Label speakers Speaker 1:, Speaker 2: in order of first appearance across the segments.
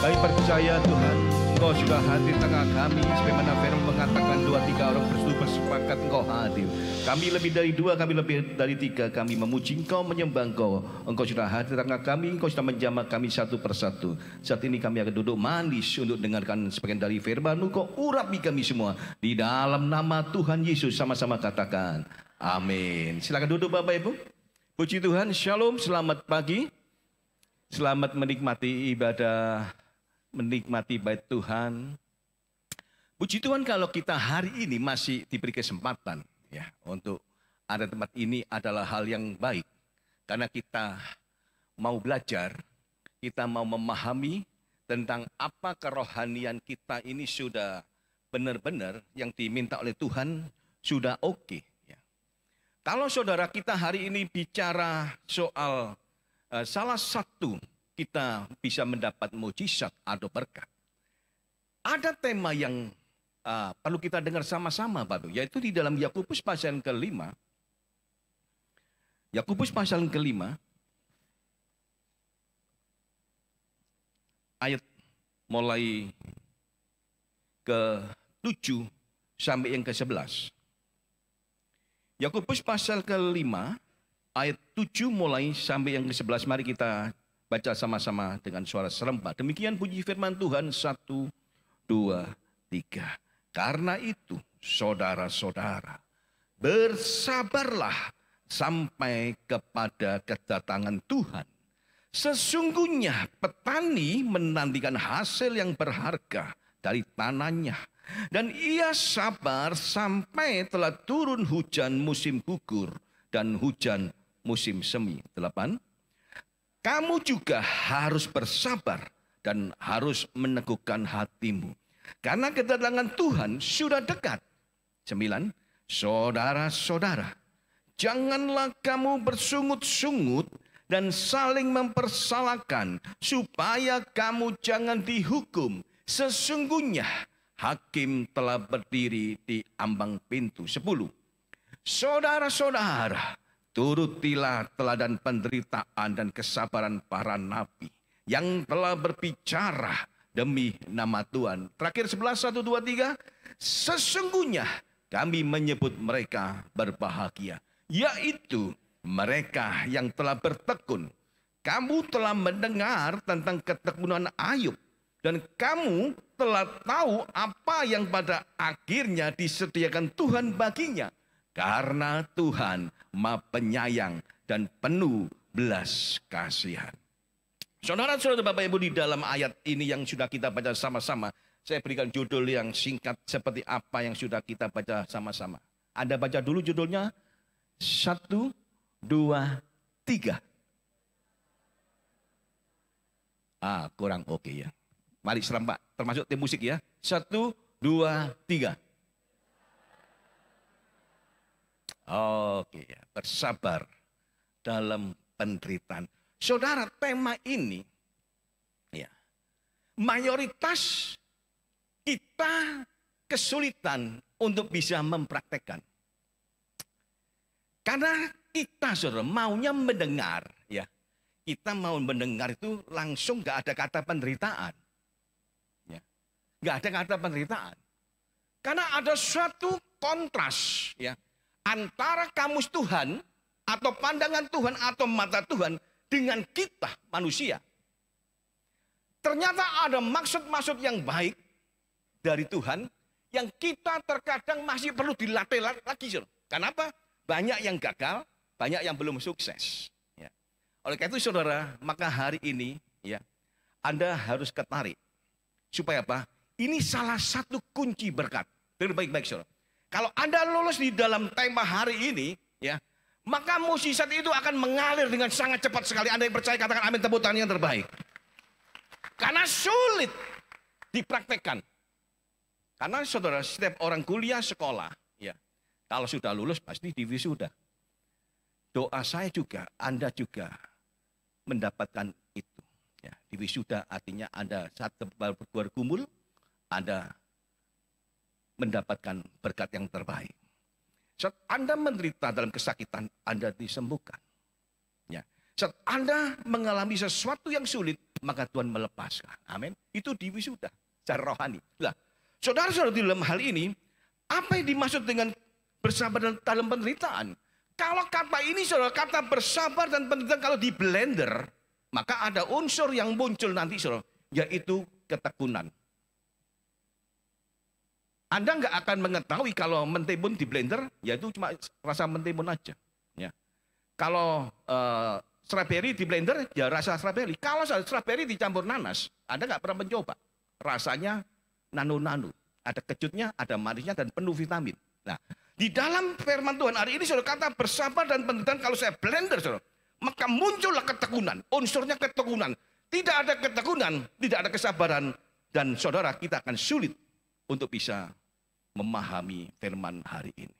Speaker 1: Kami percaya Tuhan, Engkau sudah hadir di tengah kami, sebagaimana firman mengatakan 2-3 orang bersepakat Engkau hadir. Kami lebih dari 2, kami lebih dari 3, kami memuji Engkau, menyembah Engkau. Engkau sudah hadir di tengah kami, Engkau sudah menjamah kami satu persatu. Saat ini kami akan duduk manis untuk dengarkan sebagian dari firman Engkau, urapi kami semua. Di dalam nama Tuhan Yesus sama-sama katakan, amin. Silakan duduk Bapak Ibu. Puji Tuhan, shalom, selamat pagi. Selamat menikmati ibadah, menikmati bait Tuhan. Puji Tuhan kalau kita hari ini masih diberi kesempatan ya untuk ada tempat ini adalah hal yang baik. Karena kita mau belajar, kita mau memahami tentang apa kerohanian kita ini sudah benar-benar yang diminta oleh Tuhan sudah oke. Ya. Kalau saudara kita hari ini bicara soal salah satu kita bisa mendapat mujizat atau berkat. Ada tema yang perlu kita dengar sama-sama Bapak, yaitu di dalam Yakobus pasal ke-5. Yakobus pasal ke-5 ayat mulai ke-7 sampai yang ke-11. Yakobus pasal ke-5 ayat 7 mulai sampai yang ke-11. Mari kita baca sama-sama dengan suara serempak. Demikian puji firman Tuhan. 1, 2, 3. Karena itu saudara-saudara, bersabarlah sampai kepada kedatangan Tuhan. Sesungguhnya petani menantikan hasil yang berharga dari tanahnya. Dan ia sabar sampai telah turun hujan musim gugur dan hujan musim semi. 8. Kamu juga harus bersabar dan harus meneguhkan hatimu, karena kedatangan Tuhan sudah dekat. 9. Saudara-saudara, janganlah kamu bersungut-sungut dan saling mempersalahkan, supaya kamu jangan dihukum. Sesungguhnya hakim telah berdiri di ambang pintu. 10. Saudara-saudara, turutilah teladan penderitaan dan kesabaran para nabi yang telah berbicara demi nama Tuhan. Terakhir 11, 1, 2, 3. Sesungguhnya kami menyebut mereka berbahagia, yaitu mereka yang telah bertekun. Kamu telah mendengar tentang ketekunan Ayub, dan kamu telah tahu apa yang pada akhirnya disediakan Tuhan baginya. Karena Tuhan Maha Penyayang dan penuh belas kasihan. Saudara-saudara Bapak Ibu, di dalam ayat ini yang sudah kita baca sama-sama, saya berikan judul yang singkat seperti apa yang sudah kita baca sama-sama. Anda baca dulu judulnya. 1, 2, 3. Kurang oke ya. Mari serempak, termasuk tim musik ya. 1, 2, 3. Oke ya, bersabar dalam penderitaan. Saudara, tema ini ya, mayoritas kita kesulitan untuk bisa mempraktekkan. Karena kita saudara maunya mendengar ya. Kita mau mendengar itu langsung gak ada kata penderitaan. Ya. Gak ada kata penderitaan. Karena ada suatu kontras ya, antara kamus Tuhan atau pandangan Tuhan atau mata Tuhan dengan kita manusia. Ternyata ada maksud-maksud yang baik dari Tuhan yang kita terkadang masih perlu dilatih lagi. Kenapa? Banyak yang gagal, banyak yang belum sukses. Ya. Oleh karena itu saudara, maka hari ini ya Anda harus ketarik. Supaya apa? Ini salah satu kunci berkat. Baik-baik saudara. Kalau Anda lulus di dalam tema hari ini, ya, maka mukjizat itu akan mengalir dengan sangat cepat sekali. Anda yang percaya katakan amin, tepuk tangan yang terbaik. Karena sulit dipraktekkan. Karena saudara, setiap orang kuliah sekolah, ya, kalau sudah lulus pasti di wisuda. Doa saya juga, Anda juga mendapatkan itu. Ya, di wisuda artinya Anda saat bergumul, Anda mendapatkan berkat yang terbaik. Saat Anda menderita dalam kesakitan, Anda disembuhkan. Ya. Saat Anda mengalami sesuatu yang sulit, maka Tuhan melepaskan. Amin. Itu di wisuda secara rohani. Nah, saudara-saudara, di dalam hal ini, apa yang dimaksud dengan bersabar dalam penderitaan? Kalau kata ini, saudara, kata bersabar dan penderitaan kalau di blender, maka ada unsur yang muncul nanti, saudara, yaitu ketekunan. Anda nggak akan mengetahui kalau mentimun di blender, yaitu cuma rasa mentimun aja. Ya. Kalau strawberry di blender, ya rasa strawberry. Kalau strawberry dicampur nanas, Anda nggak pernah mencoba. Rasanya nano-nano. Ada kejutnya, ada manisnya, dan penuh vitamin. Nah, di dalam firman Tuhan hari ini, saudara, kata bersabar dan penderitaan kalau saya blender, saudara, maka muncullah ketekunan. Unsurnya ketekunan. Tidak ada ketekunan, tidak ada kesabaran. Dan saudara, kita akan sulit untuk bisa memahami firman hari ini.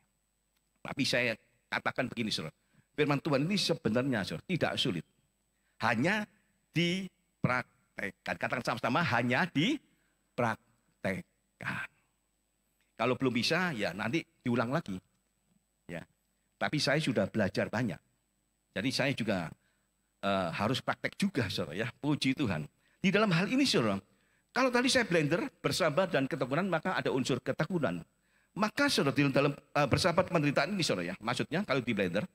Speaker 1: Tapi saya katakan begini, saudara. Firman Tuhan ini sebenarnya, saudara, tidak sulit. Hanya dipraktekkan. Katakan sama-sama, hanya dipraktekkan. Kalau belum bisa, ya nanti diulang lagi. Ya. Tapi saya sudah belajar banyak. Jadi saya juga harus praktek juga, saudara. Ya, puji Tuhan. Di dalam hal ini, saudara, kalau tadi saya blender, bersabar dan ketekunan, maka ada unsur ketekunan. Maka saudara, di dalam bersabar penderitaan ini, saudara, ya, maksudnya kalau di blender,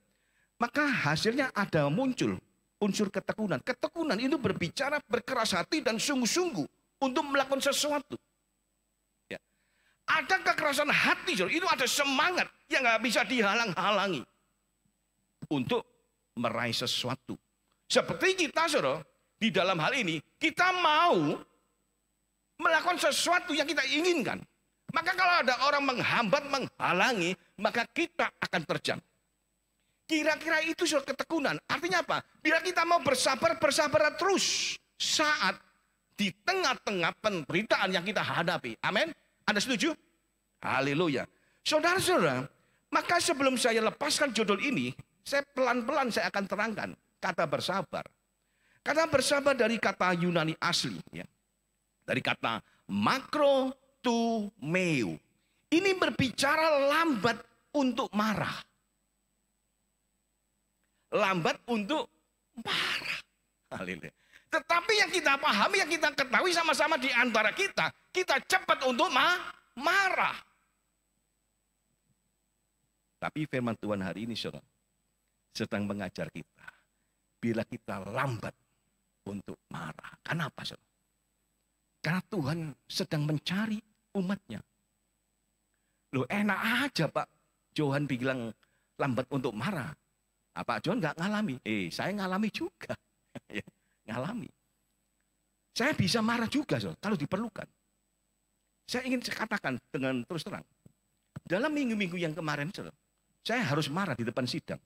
Speaker 1: maka hasilnya ada muncul unsur ketekunan. Ketekunan itu berbicara berkeras hati dan sungguh-sungguh untuk melakukan sesuatu. Ya. Ada kekerasan hati, saudara, itu ada semangat yang nggak bisa dihalang-halangi untuk meraih sesuatu. Seperti kita, saudara, di dalam hal ini, kita mau melakukan sesuatu yang kita inginkan. Maka kalau ada orang menghambat, menghalangi, maka kita akan terjang. Kira-kira itu suatu ketekunan. Artinya apa? Bila kita mau bersabar, bersabar terus saat di tengah-tengah penderitaan yang kita hadapi. Amin? Anda setuju? Haleluya. Saudara-saudara, maka sebelum saya lepaskan judul ini, saya pelan-pelan saya akan terangkan kata bersabar. Kata bersabar dari kata Yunani asli, ya. Dari kata makrotumeo. Ini berbicara lambat untuk marah. Lambat untuk marah. Haleluya. Tetapi yang kita pahami, yang kita ketahui sama-sama di antara kita, kita cepat untuk marah. Tapi firman Tuhan hari ini, saudara, sedang mengajar kita. Bila kita lambat untuk marah. Kenapa, saudara? Karena Tuhan sedang mencari umatnya. Loh, enak aja Pak Johan bilang lambat untuk marah. Pak Johan nggak ngalami. Saya ngalami juga. Ngalami. Saya bisa marah juga, saudara, kalau diperlukan. Saya ingin katakan dengan terus terang. Dalam minggu-minggu yang kemarin, saudara, saya harus marah di depan sidang.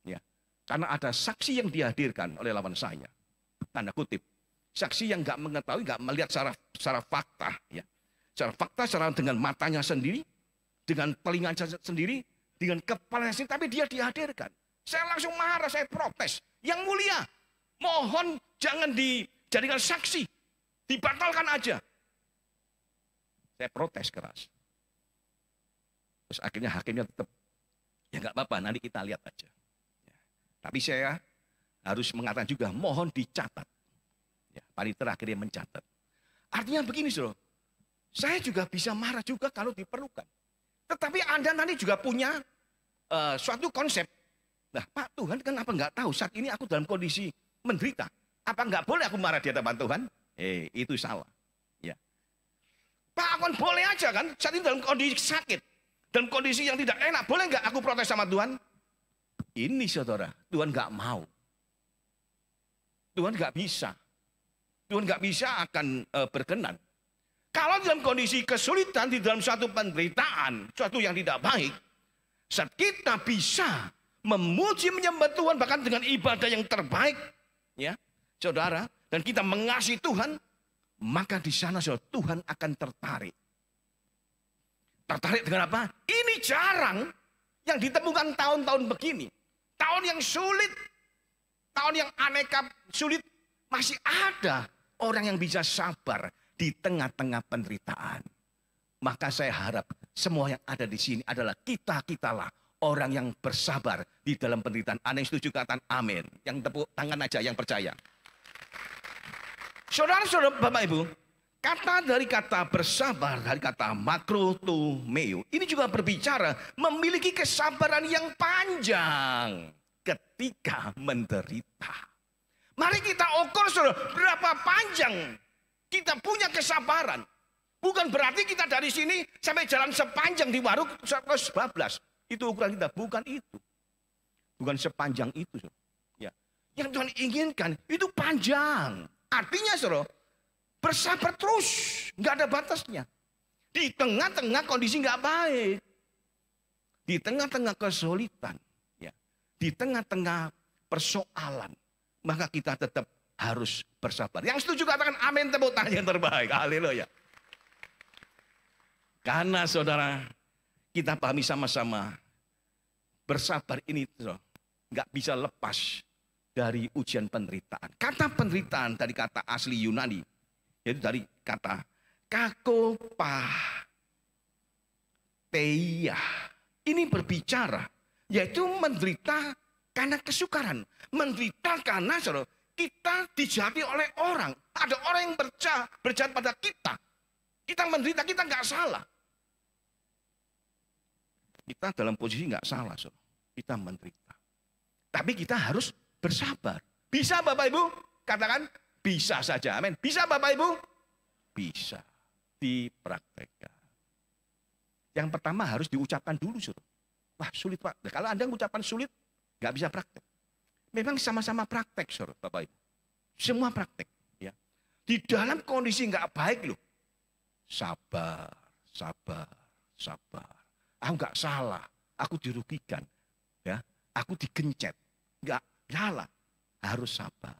Speaker 1: Ya. Karena ada saksi yang dihadirkan oleh lawan saya. Tanda kutip. Saksi yang nggak mengetahui, nggak melihat secara fakta. Ya. Secara fakta, secara dengan matanya sendiri, dengan telinganya sendiri, dengan kepalanya sendiri, tapi dia dihadirkan. Saya langsung marah, saya protes. Yang mulia, mohon jangan dijadikan saksi. Dibatalkan aja. Saya protes keras. Terus akhirnya hakimnya tetap, ya nggak apa-apa, nanti kita lihat aja. Ya. Tapi saya harus mengatakan juga, mohon dicatat. Ya, panitia akhirnya mencatat. Artinya begini, saudara. Saya juga bisa marah juga kalau diperlukan. Tetapi Anda nanti juga punya suatu konsep. Nah, Pak, Tuhan kenapa nggak tahu saat ini aku dalam kondisi menderita? Apa nggak boleh aku marah di hadapan Tuhan? Itu salah. Ya. Pak, aku boleh aja kan saat ini dalam kondisi sakit. Dalam kondisi yang tidak enak. Boleh nggak aku protes sama Tuhan? Ini, saudara, Tuhan nggak mau. Tuhan nggak bisa. Tuhan nggak bisa akan berkenan. Kalau dalam kondisi kesulitan, di dalam suatu penderitaan, suatu yang tidak baik, saat kita bisa memuji menyembah Tuhan bahkan dengan ibadah yang terbaik, ya, saudara, dan kita mengasihi Tuhan, maka di sana, saudara, Tuhan akan tertarik. Tertarik dengan apa? Ini jarang yang ditemukan tahun-tahun begini. Tahun yang sulit, tahun yang aneka sulit, masih ada orang yang bisa sabar di tengah-tengah penderitaan. Maka saya harap semua yang ada di sini adalah kita-kitalah orang yang bersabar di dalam penderitaan. Anda yang setuju katakan amin. Yang tepuk tangan aja yang percaya. Saudara-saudara, Bapak Ibu, kata bersabar, dari kata makrotumeo, ini juga berbicara memiliki kesabaran yang panjang ketika menderita. Mari kita ukur, saudara, berapa panjang kita punya kesabaran. Bukan berarti kita dari sini sampai jalan sepanjang di Waruk bablas. Itu ukuran kita, bukan itu. Bukan sepanjang itu, saudara. Ya. Yang Tuhan inginkan itu panjang. Artinya, saudara, bersabar terus, nggak ada batasnya. Di tengah-tengah kondisi nggak baik, di tengah-tengah kesulitan, ya, di tengah-tengah persoalan, maka kita tetap harus bersabar. Yang setuju katakan amin, tepuk tangan yang terbaik. Haleluya. Karena saudara, kita pahami sama-sama, bersabar ini nggak bisa lepas dari ujian penderitaan. Kata penderitaan dari kata asli Yunani, yaitu dari kata kakopatheia. Ini berbicara, yaitu menderita karena kesukaran. Menderita karena saudara, kita dijahati oleh orang. Ada orang yang berjahat pada kita. Kita menderita, kita nggak salah. Kita dalam posisi nggak salah, saudara. Kita menderita. Tapi kita harus bersabar. Bisa Bapak Ibu? Katakan bisa saja. Amin. Bisa Bapak Ibu? Bisa. Dipraktekkan. Yang pertama harus diucapkan dulu, saudara. Wah, sulit Pak. Kalau Anda mengucapkan sulit, nggak bisa praktek. Memang sama-sama praktek, saudara, Bapak Ibu. Semua praktek. Ya. Di dalam kondisi nggak baik loh. Sabar, sabar, sabar. Aku nggak salah, aku dirugikan, ya, aku digencet, nggak salah, harus sabar.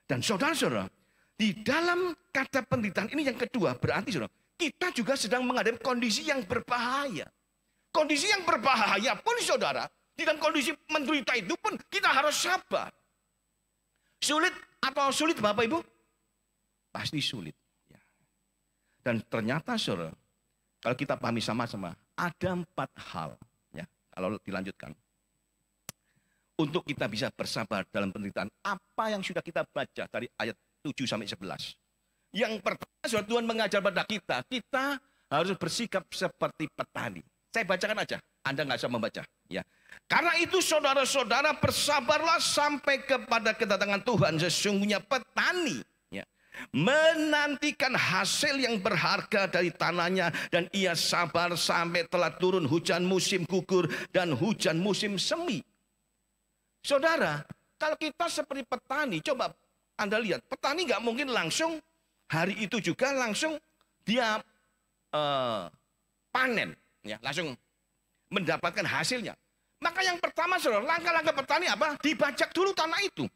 Speaker 1: Dan saudara-saudara, di dalam kata penderitaan ini yang kedua berarti saudara, kita juga sedang menghadapi kondisi yang berbahaya. Kondisi yang berbahaya pun saudara, di dalam kondisi menderita itu pun kita harus sabar. Sulit atau sulit Bapak Ibu? Pasti sulit. Ya. Dan ternyata saudara, kalau kita pahami sama-sama, ada 4 hal, ya, kalau dilanjutkan. Untuk kita bisa bersabar dalam penderitaan, apa yang sudah kita baca dari ayat 7 sampai 11. Yang pertama, saudara, Tuhan mengajar pada kita harus bersikap seperti petani. Saya bacakan aja, Anda nggak usah membaca. Ya. Karena itu saudara-saudara bersabarlah sampai kepada kedatangan Tuhan. Sesungguhnya petani menantikan hasil yang berharga dari tanahnya, dan ia sabar sampai telah turun hujan musim gugur dan hujan musim semi. Saudara, kalau kita seperti petani, coba Anda lihat, petani nggak mungkin langsung hari itu juga langsung dia panen, ya, langsung mendapatkan hasilnya. Maka yang pertama, saudara, langkah-langkah petani apa? Dibajak dulu tanah itu.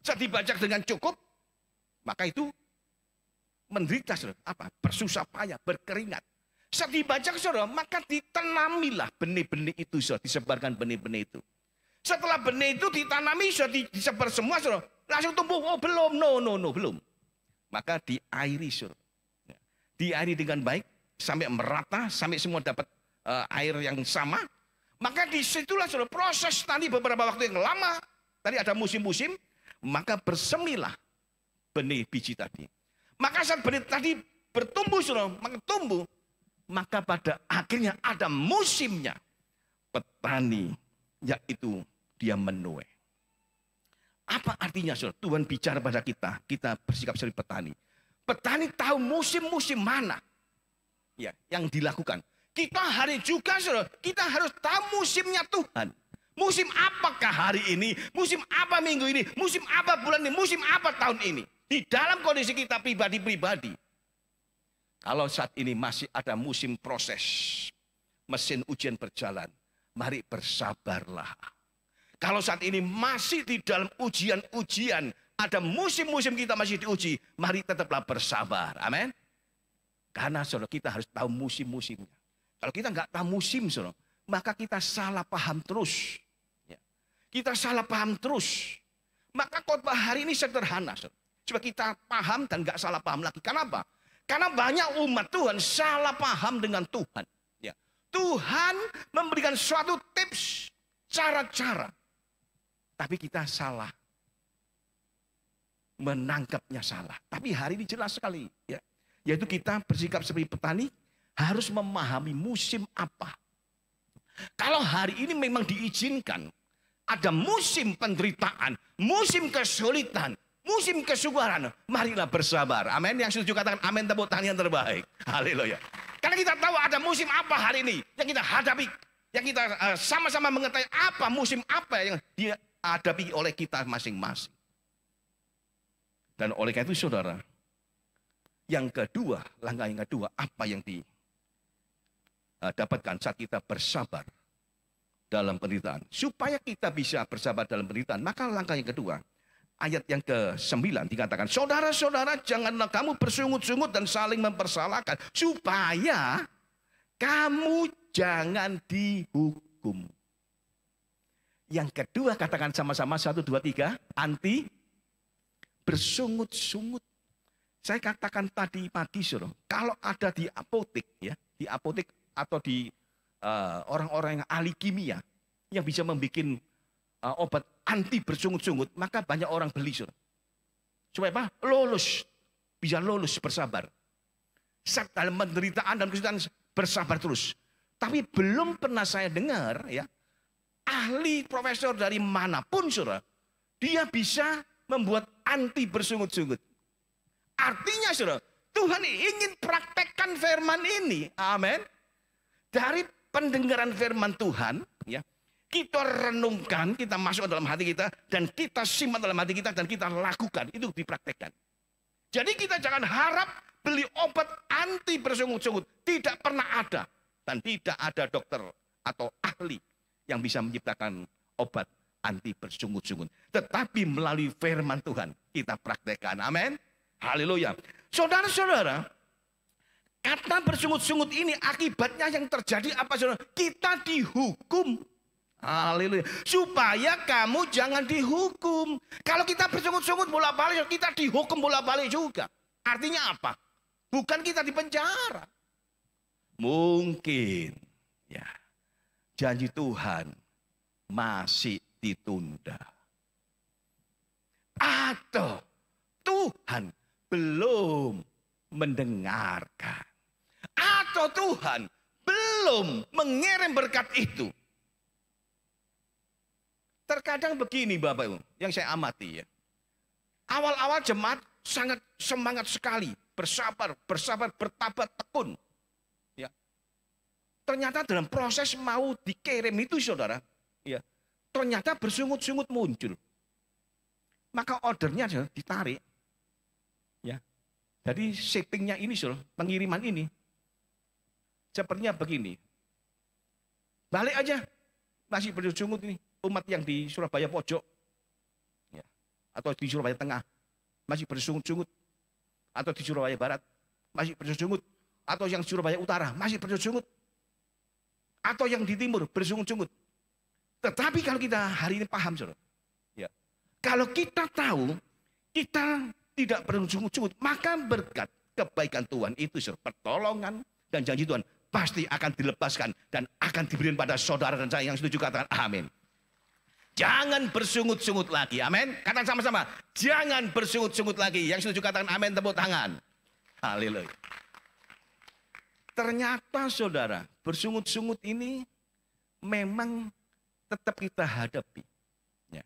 Speaker 1: Saat dibajak dengan cukup, maka itu menderita, saudara. Apa? Bersusah payah, berkeringat. Saat dibajak, saudara, maka ditanamilah benih-benih itu, saudara. Disebarkan benih-benih itu. Setelah benih itu ditanami, saudara, disebar semua, saudara. Langsung tumbuh. Oh belum, no, belum. Maka diairi, saudara. Diairi dengan baik, sampai merata, sampai semua dapat air yang sama. Maka disitulah, saudara, proses tadi beberapa waktu yang lama. Tadi ada musim-musim, maka bersemilah benih biji tadi. Maka saat benih tadi bertumbuh, saudara, maka tumbuh, maka pada akhirnya ada musimnya. Petani, yaitu dia menuai. Apa artinya, saudara? Tuhan bicara pada kita bersikap seperti petani. Petani tahu musim-musim mana, ya, yang dilakukan. Kita hari juga, saudara, kita harus tahu musimnya Tuhan. Musim apakah hari ini? Musim apa minggu ini? Musim apa bulan ini? Musim apa tahun ini? Di dalam kondisi kita pribadi-pribadi. Kalau saat ini masih ada musim proses, mesin ujian berjalan, mari bersabarlah. Kalau saat ini masih di dalam ujian-ujian, ada musim-musim kita masih diuji, mari tetaplah bersabar. Amin. Karena saudara, kita harus tahu musim-musimnya. Kalau kita nggak tahu musim, saudara, maka kita salah paham terus. Ya. Kita salah paham terus. Maka khotbah hari ini sederhana, saudara. Supaya kita paham dan nggak salah paham lagi. Kenapa? Karena banyak umat Tuhan salah paham dengan Tuhan. Ya. Tuhan memberikan suatu tips, cara-cara. Tapi kita salah menangkapnya salah. Tapi hari ini jelas sekali, ya. Yaitu kita bersikap seperti petani, harus memahami musim apa. Kalau hari ini memang diizinkan, ada musim penderitaan, musim kesulitan, musim kesukaran, marilah bersabar. Amin. Yang setuju katakan amin, tepuk tangan yang terbaik. Haleluya. Karena kita tahu ada musim apa hari ini yang kita hadapi, yang kita sama-sama mengetahui apa musim apa yang dihadapi oleh kita masing-masing. Dan oleh karena itu saudara, yang kedua, langkah yang kedua, apa yang dapatkan saat kita bersabar dalam penderitaan. Supaya kita bisa bersabar dalam penderitaan, maka langkah yang kedua, ayat yang ke-9 dikatakan, saudara-saudara janganlah kamu bersungut-sungut dan saling mempersalahkan, supaya kamu jangan dihukum. Yang kedua katakan sama-sama, 1, 2, 3, anti bersungut-sungut. Saya katakan tadi pagi, saudara, kalau ada di apotek, ya, di apotek atau di orang-orang yang ahli kimia yang bisa membuat obat anti bersungut-sungut, maka banyak orang beli, saudara. Supaya apa? Bisa lulus bersabar. Saat dalam penderitaan dan kesulitan bersabar terus. Tapi belum pernah saya dengar, ya, ahli profesor dari manapun, saudara, dia bisa membuat anti bersungut-sungut. Artinya saudara, Tuhan ingin praktekkan firman ini. Amin. Dari pendengaran firman Tuhan, ya, kita renungkan, kita masuk dalam hati kita, dan kita simpan dalam hati kita, dan kita lakukan. Itu dipraktekkan. Jadi kita jangan harap beli obat anti bersungut-sungut. Tidak pernah ada. Dan tidak ada dokter atau ahli yang bisa menciptakan obat anti bersungut-sungut. Tetapi melalui firman Tuhan kita praktekkan. Amin. Haleluya. Saudara-saudara, kata bersungut-sungut ini akibatnya yang terjadi apa, saudara? Kita dihukum. Haleluya. Supaya kamu jangan dihukum. Kalau kita bersungut-sungut bolak-balik, kita dihukum bolak-balik juga. Artinya apa? Bukan kita dipenjara. Mungkin, ya, janji Tuhan masih ditunda. Atau Tuhan belum mendengarkan. Atau Tuhan belum mengirim berkat itu. Terkadang begini Bapak Ibu, yang saya amati, ya. Awal-awal jemaat sangat semangat sekali. Bersabar, bertabat tekun. Ya. Ternyata dalam proses mau dikirim itu saudara, ya, ternyata bersungut-sungut muncul. Maka ordernya ditarik. Ya. Jadi shippingnya ini, saudara, pengiriman ini. Sepertinya begini. Balik aja. Masih bersungut ini. Umat yang di Surabaya Pojok. Ya. Atau di Surabaya Tengah. Masih bersungut-sungut. Atau di Surabaya Barat. Masih bersungut. Atau yang Surabaya Utara. Masih bersungut. Atau yang di Timur bersungut-sungut. Tetapi kalau kita hari ini paham, saudara, ya, kalau kita tahu kita tidak bersungut-sungut, maka berkat kebaikan Tuhan itu, saudara, pertolongan dan janji Tuhan pasti akan dilepaskan dan akan diberikan pada saudara dan saya yang setuju katakan amin. Jangan bersungut-sungut lagi, amin. Katakan sama-sama, jangan bersungut-sungut lagi. Yang setuju katakan amin, tepuk tangan. Haleluya. Ternyata saudara, bersungut-sungut ini memang tetap kita hadapi. Ya.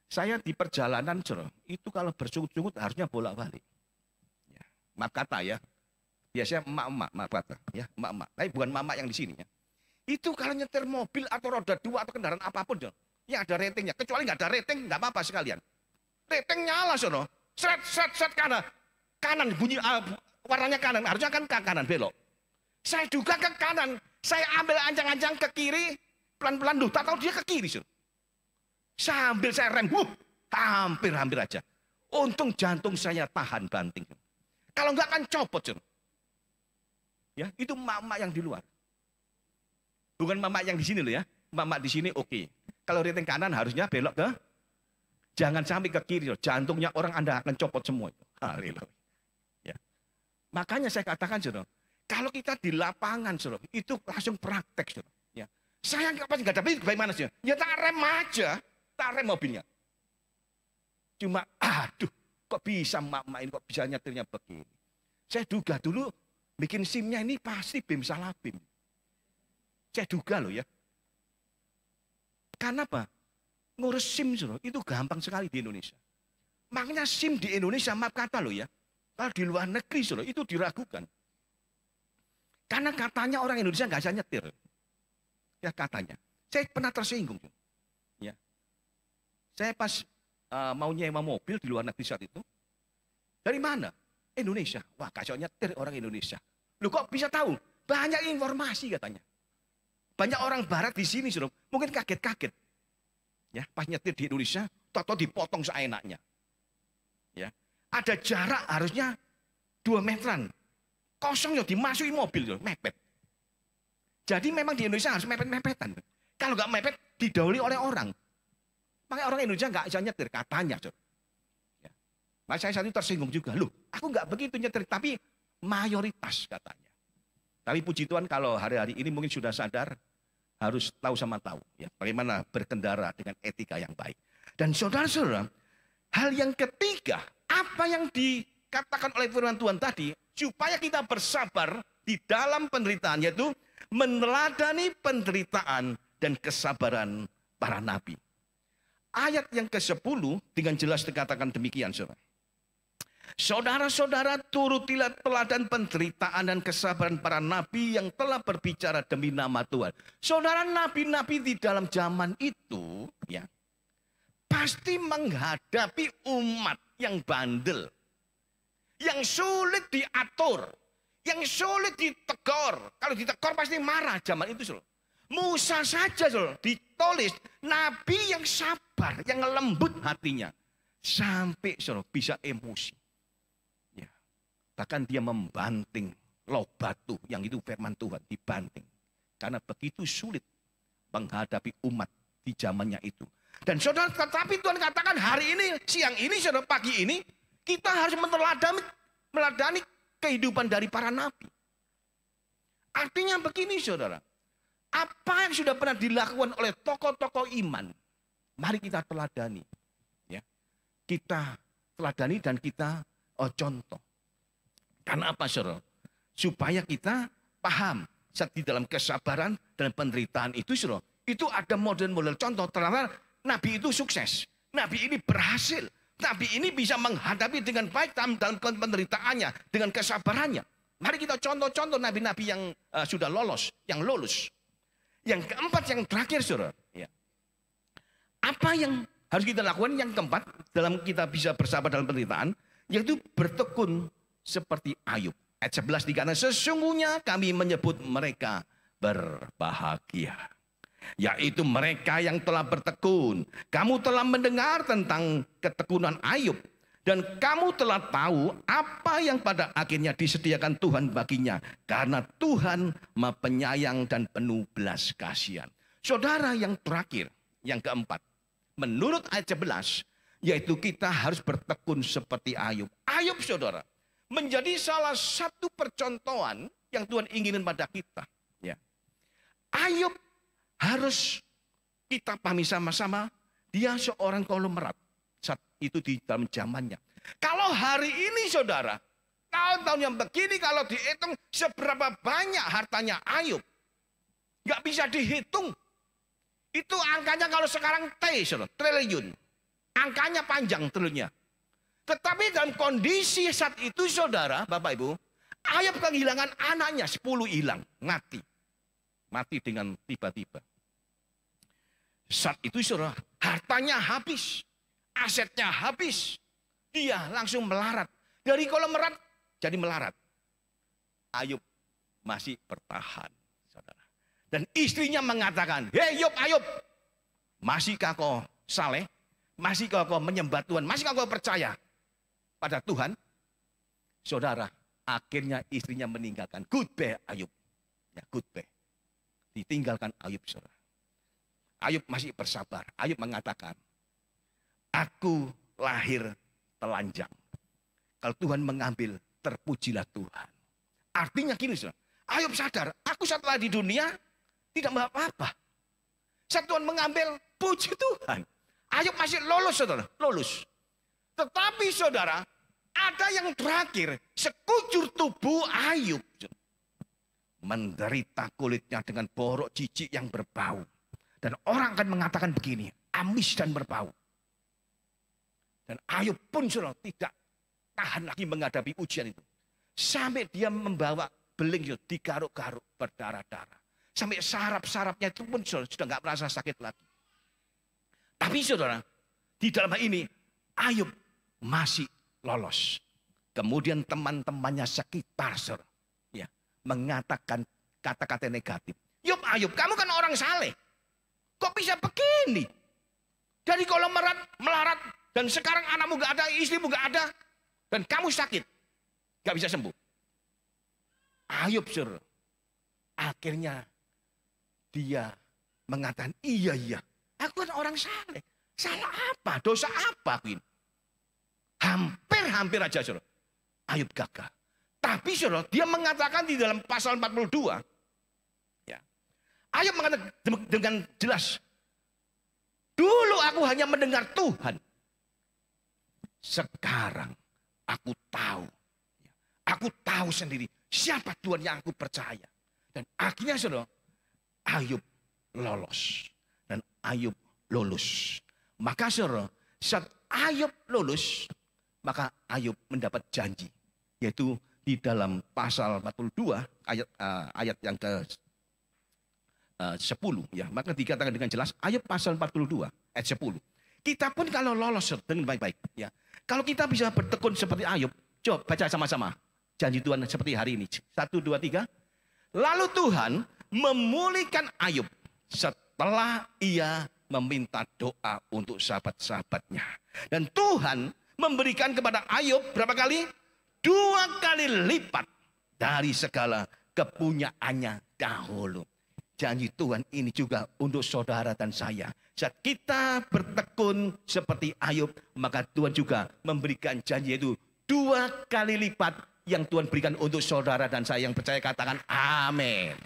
Speaker 1: Saya di perjalanan, saudara, itu kalau bersungut-sungut harusnya bolak-balik. Ya. Maaf kata ya, biasanya emak-emak, maaf kata, ya, emak-emak. Tapi bukan emak-emak yang di sini ya. Itu kalau nyetir mobil atau roda 2 atau kendaraan apapun, saudara, yang ada ratingnya. Kecuali nggak ada rating, nggak apa-apa sekalian. Rating nyala, saudara. Seret kanan bunyi warnanya kanan, harusnya kan ke kanan belok. Saya juga ke kanan, saya ambil ancang-ancang ke kiri, pelan-pelan, tak tahu dia ke kiri, saudara. Sambil saya rem, hampir aja. Untung jantung saya tahan banting. Kalau enggak kan copot, saudara. Ya, itu emak-emak yang di luar. Bukan emak-emak yang di sini loh ya. Emak-emak di sini oke. Kalau rating kanan harusnya belok ke, jangan sampai ke kiri, saudara. Jantungnya orang Anda akan copot semua. Haleluya. Ya. Makanya saya katakan, saudara, kalau kita di lapangan, saudara, itu langsung praktek, saudara. Ya. Saya pasti nggak dapat bagaimana sih? Ya tak rem aja, tak rem mobilnya. Cuma, aduh, kok bisa mak-mak ini, kok bisa nyetirnya begini. Saya duga dulu bikin SIM-nya ini pasti BIM salah BIM. Saya duga loh ya. Karena apa? Ngurus SIM itu gampang sekali di Indonesia. Makanya SIM di Indonesia, maaf kata loh ya. Kalau di luar negeri itu diragukan. Karena katanya orang Indonesia nggak bisa nyetir. Ya katanya. Saya pernah tersinggung. Ya. Saya pas mau nyewa mobil di luar negeri saat itu. Dari mana? Indonesia. Wah, kacau nyetir orang Indonesia. Lu kok bisa tahu? Banyak informasi katanya. Banyak orang barat di sini mungkin kaget-kaget. Ya, pas nyetir di Indonesia, toto dipotong seenaknya. Ya. Ada jarak harusnya 2 meteran. Kosong dimasuki mobil mepet. Jadi memang di Indonesia harus mepet-mepetan. Kalau nggak mepet, didahului oleh orang. Makanya orang Indonesia nggak bisa nyetir katanya. Ya. Nah, saya saat itu tersinggung juga. Loh, aku nggak begitu nyetir, tapi mayoritas katanya. Tapi puji Tuhan kalau hari-hari ini mungkin sudah sadar, harus tahu sama tahu. Ya, bagaimana berkendara dengan etika yang baik. Dan saudara-saudara, hal yang ketiga, apa yang dikatakan oleh firman Tuhan tadi, supaya kita bersabar di dalam penderitaan, yaitu meneladani penderitaan dan kesabaran para nabi. Ayat yang ke-10 dengan jelas dikatakan demikian, saudara. Saudara-saudara, turutilah teladan penderitaan dan kesabaran para nabi yang telah berbicara demi nama Tuhan. Saudara, nabi-nabi di dalam zaman itu ya pasti menghadapi umat yang bandel, yang sulit diatur, yang sulit ditegur. Kalau ditegur pasti marah zaman itu. Musa saja ditulis nabi yang sabar, yang lembut hatinya. Sampai bisa emosi. Ya. Bahkan dia membanting loh batu yang itu firman Tuhan, dibanting. Karena begitu sulit menghadapi umat di zamannya itu. Dan saudara, tetapi Tuhan katakan hari ini, siang ini, saudara, pagi ini, kita harus meneladani kehidupan dari para nabi. Artinya begini, saudara. Apa yang sudah pernah dilakukan oleh tokoh-tokoh iman, mari kita teladani. Ya. Kita teladani dan kita contoh. Karena apa, saudara? Supaya kita paham saat di dalam kesabaran dan penderitaan itu, saudara, itu ada model-model contoh. Ternyata nabi itu sukses. Nabi ini berhasil. Nabi ini bisa menghadapi dengan baik dalam penderitaannya, dengan kesabarannya. Mari kita contoh-contoh nabi-nabi yang sudah lolos, yang lulus. Yang keempat, yang terakhir, saudara. Ya. Apa yang harus kita lakukan? Yang keempat, dalam kita bisa bersabar dalam penderitaan, yaitu bertekun seperti Ayub. Ayat 11 dikatakan, sesungguhnya kami menyebut mereka berbahagia. Yaitu mereka yang telah bertekun. Kamu telah mendengar tentang ketekunan Ayub. Dan kamu telah tahu apa yang pada akhirnya disediakan Tuhan baginya. Karena Tuhan Maha Penyayang dan penuh belas kasihan. Saudara, yang terakhir, yang keempat. Menurut ayat 11, yaitu kita harus bertekun seperti Ayub. Ayub, saudara, menjadi salah satu percontohan yang Tuhan inginkan pada kita. Ya. Ayub harus kita pahami sama-sama, dia seorang konglomerat. Saat itu di dalam zamannya. Kalau hari ini, saudara, tahun-tahun yang begini, kalau dihitung seberapa banyak hartanya Ayub, nggak bisa dihitung. Itu angkanya kalau sekarang saudara, triliun. Angkanya panjang triliunnya. Tetapi dalam kondisi saat itu, saudara, Bapak Ibu, Ayub kehilangan anaknya, 10 hilang, mati. Mati dengan tiba-tiba. Saat itu, saudara, hartanya habis. Asetnya habis. Dia langsung melarat. Dari konglomerat jadi melarat. Ayub masih bertahan, saudara. Dan istrinya mengatakan, hei Ayub, masihkah kau saleh? Masihkah kau menyembah Tuhan? Masihkah kau percaya pada Tuhan? Saudara, akhirnya istrinya meninggalkan. Goodbye Ayub. Ya, goodbye. Ditinggalkan Ayub, saudara. Ayub masih bersabar. Ayub mengatakan, aku lahir telanjang. Kalau Tuhan mengambil, terpujilah Tuhan. Artinya gini, saudara. Ayub sadar, aku setelah di dunia tidak apa-apa. Saat Tuhan mengambil, puji Tuhan. Ayub masih lolos, saudara. Lolos.
Speaker 2: Tetapi saudara, ada yang terakhir, sekujur tubuh Ayub menderita kulitnya dengan borok jijik yang berbau. Dan orang akan mengatakan begini, amis dan berbau. Dan Ayub pun saudara tidak tahan lagi menghadapi ujian itu. Sampai dia membawa beling digaruk-garuk berdarah-darah. Sampai saraf-sarafnya itu pun saudara, sudah nggak merasa sakit lagi. Tapi saudara, di dalam hal ini Ayub masih lolos. Kemudian teman-temannya sekitar saudara, ya, mengatakan kata-kata negatif. Ayub, kamu kan orang saleh. Kok bisa begini? Dari kolam melarat. Dan sekarang anakmu gak ada, istrimu gak ada. Dan kamu sakit. Gak bisa sembuh. Ayub saudara, akhirnya dia mengatakan, iya. Aku kan orang saleh. Salah apa? Dosa apa aku ini? Hampir aja saudara. Ayub gagal. Tapi saudara, dia mengatakan di dalam pasal 42. Ya, Ayub mengatakan dengan jelas. Dulu aku hanya mendengar Tuhan. Sekarang aku tahu. Aku tahu sendiri siapa Tuhan yang aku percaya. Dan akhirnya saudara, Ayub lolos. Dan Ayub lulus. Maka saudara, saat Ayub lulus, maka Ayub mendapat janji. Yaitu di dalam pasal 42 ayat yang ke 10. Ya, maka dikatakan dengan jelas Ayub pasal 42 ayat 10. Kita pun kalau lolos dengan baik-baik, ya. Kalau kita bisa bertekun seperti Ayub, coba baca sama-sama janji Tuhan seperti hari ini. 1, 2, 3. Lalu Tuhan memulihkan Ayub setelah ia meminta doa untuk sahabat-sahabatnya. Dan Tuhan memberikan kepada Ayub berapa kali? 2 kali lipat dari segala kepunyaannya dahulu. Janji Tuhan ini juga untuk saudara dan saya. Saat kita bertekun seperti Ayub, maka Tuhan juga memberikan janji itu 2 kali lipat yang Tuhan berikan untuk saudara dan saya yang percaya, katakan amin.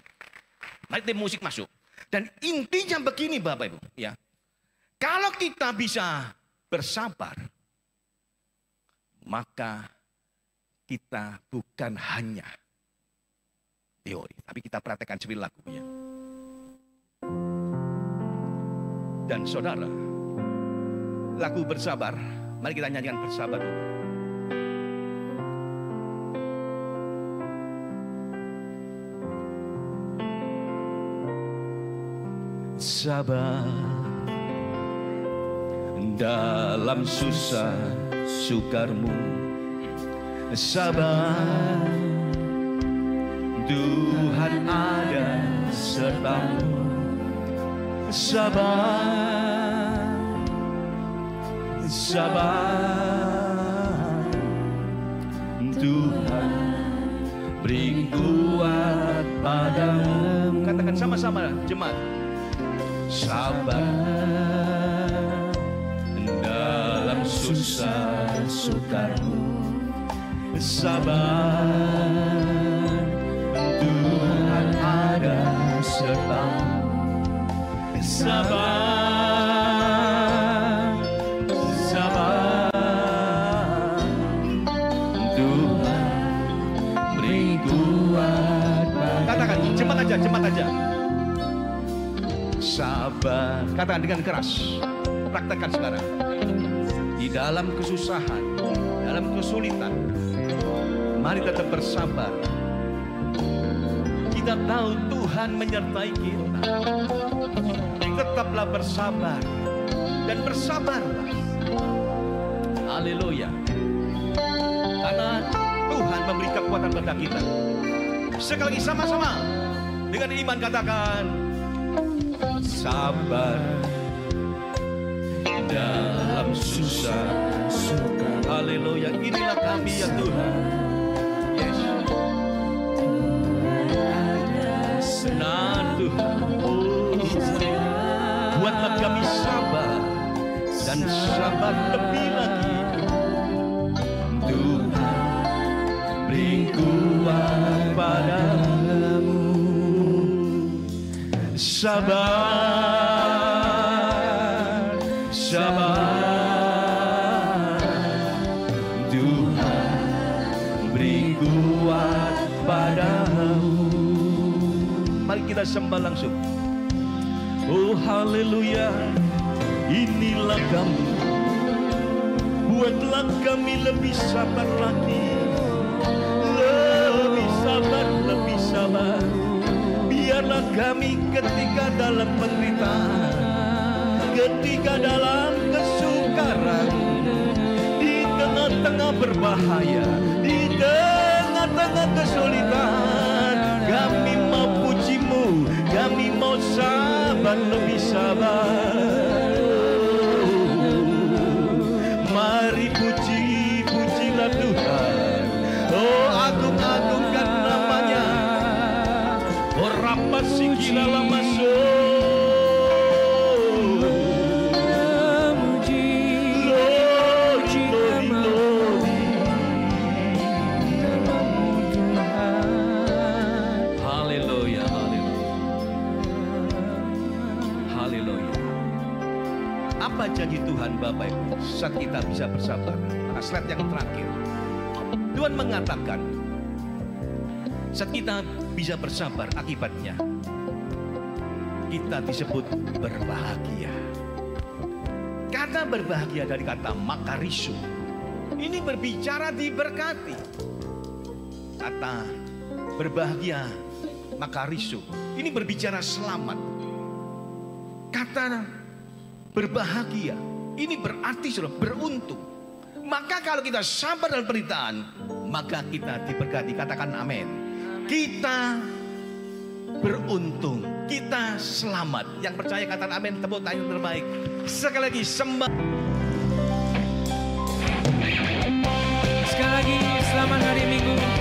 Speaker 2: Mari tim musik masuk. Dan intinya begini Bapak Ibu, ya. Kalau kita bisa bersabar, maka kita bukan hanya teori, tapi kita praktekkan seperti lagunya. Dan saudara, lagu bersabar, mari kita nyanyikan bersabar. Sabar dalam susah sukarmu, sabar, Tuhan ada sertamu. Sabar, sabar, Tuhan beri kuat padamu. Katakan sama-sama jemaat. Sabar dalam susah sukarmu, sabar, Tuhan ada sertamu. Sabar, sabar, Tuhan beri kuat. Katakan, cepat aja. Sabar, katakan dengan keras. Praktekkan sekarang. Di dalam kesusahan, dalam kesulitan, mari tetap bersabar. Kita tahu Tuhan menyertai kita. Tetaplah bersabar dan bersabarlah. Haleluya. Karena Tuhan memberi kekuatan pada kita. Sekali lagi sama-sama dengan iman katakan sabar dalam susah suka. Haleluya. Inilah kami ya Tuhan. Yes. Benar Tuhan. Buatlah kami sabar dan sabar lebih lagi. Tuhan beri kuat padamu. Sabar, sabar,
Speaker 1: kuat padamu. Mari kita sembah langsung. Oh haleluya, inilah kami, buatlah kami lebih sabar lagi, lebih sabar, lebih sabar. Biarlah kami ketika dalam penderitaan, ketika dalam kesukaran, di tengah-tengah berbahaya, di tengah-tengah kesulitan, kami mau pujimu, kami mau sabar, lebih sabar. Mari puji-pujilah Tuhan. Oh agung-agungkan namanya. Oh rapat sikila lama apa janji Tuhan Bapak Ibu saat kita bisa bersabar? Nah, slide yang terakhir, Tuhan mengatakan saat kita bisa bersabar, akibatnya kita disebut berbahagia. Kata berbahagia dari kata makarisu, ini berbicara diberkati. Kata berbahagia makarisu, ini berbicara selamat. Kata berbahagia, ini berarti sudah beruntung. Maka kalau kita sabar dalam penderitaan, maka kita diberkati. Katakan amin. Kita beruntung, kita selamat. Yang percaya katakan amin, tepuk tangan yang terbaik. Sekali lagi sembah.
Speaker 3: Sekali lagi selamat hari Minggu.